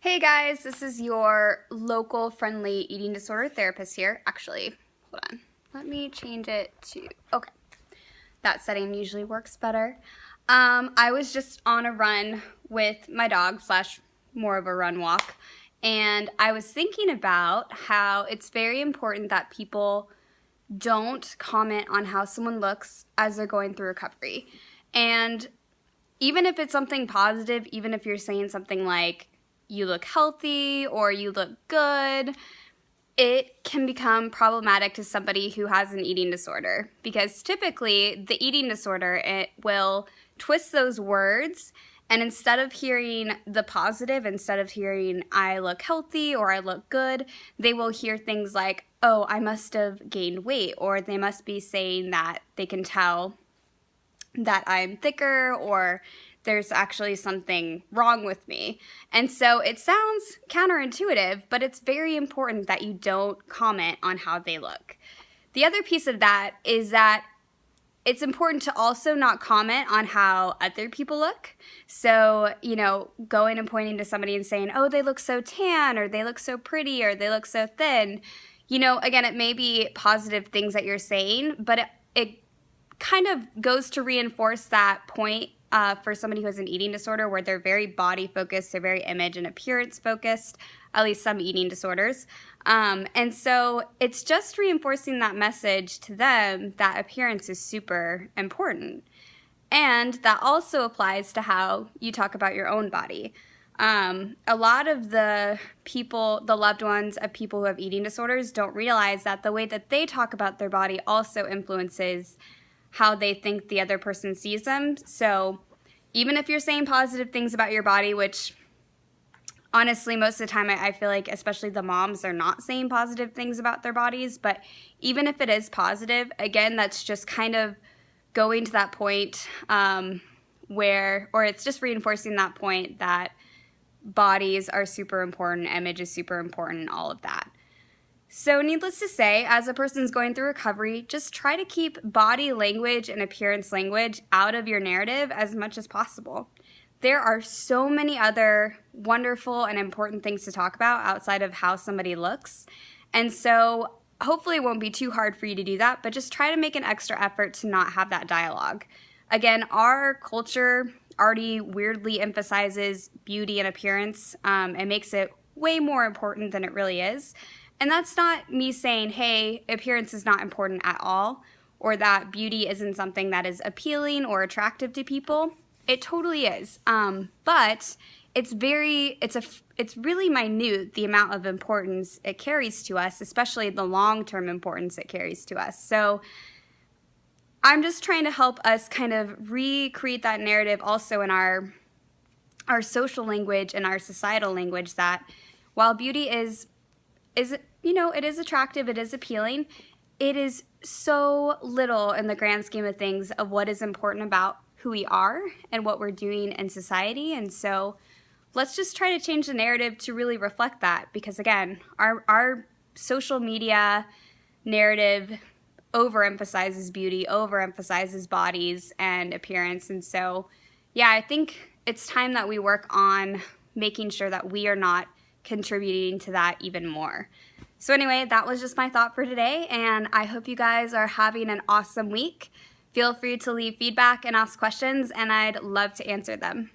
Hey guys, this is your local friendly eating disorder therapist here. Actually, hold on. Let me change it to, okay. That setting usually works better. I was just on a run with my dog / more of a run walk. And I was thinking about how it's very important that people don't comment on how someone looks as they're going through recovery. And even if it's something positive, even if you're saying something like, you look healthy or you look good, it can become problematic to somebody who has an eating disorder, because typically the eating disorder, it will twist those words, and instead of hearing the positive, instead of hearing I look healthy or I look good, they will hear things like, oh, I must have gained weight, or they must be saying that they can tell that I'm thicker, or there's actually something wrong with me. And so it sounds counterintuitive, but it's very important that you don't comment on how they look. The other piece of that is that it's important to also not comment on how other people look. So, going and pointing to somebody and saying, oh, they look so tan, or they look so pretty, or they look so thin. Again, it may be positive things that you're saying, but it kind of goes to reinforce that point for somebody who has an eating disorder, where they're very body focused, they're very image and appearance focused, at least some eating disorders. And so it's just reinforcing that message to them that appearance is super important. And that also applies to how you talk about your own body. A lot of the loved ones of people who have eating disorders don't realize that the way that they talk about their body also influences how they think the other person sees them. So even if you're saying positive things about your body, which honestly most of the time I feel like especially the moms are not saying positive things about their bodies, but even if it is positive, again, that's just kind of going to that point or it's just reinforcing that point that bodies are super important, image is super important, all of that. So needless to say, as a person's going through recovery, just try to keep body language and appearance language out of your narrative as much as possible. There are so many other wonderful and important things to talk about outside of how somebody looks. And so hopefully it won't be too hard for you to do that, but just try to make an extra effort to not have that dialogue. Again, our culture already weirdly emphasizes beauty and appearance and makes it way more important than it really is. And that's not me saying, hey, appearance is not important at all, or that beauty isn't something that is appealing or attractive to people. It totally is. But it's really minute, the amount of importance it carries to us, especially the long-term importance it carries to us. So I'm just trying to help us kind of recreate that narrative also in our social language and our societal language, that while beauty is it is attractive, it is appealing, it is so little in the grand scheme of things of what is important about who we are and what we're doing in society. And so let's just try to change the narrative to really reflect that, because again, our social media narrative overemphasizes beauty, overemphasizes bodies and appearance. And so, yeah, I think it's time that we work on making sure that we are not contributing to that even more. So anyway, that was just my thought for today, and I hope you guys are having an awesome week. Feel free to leave feedback and ask questions, and I'd love to answer them.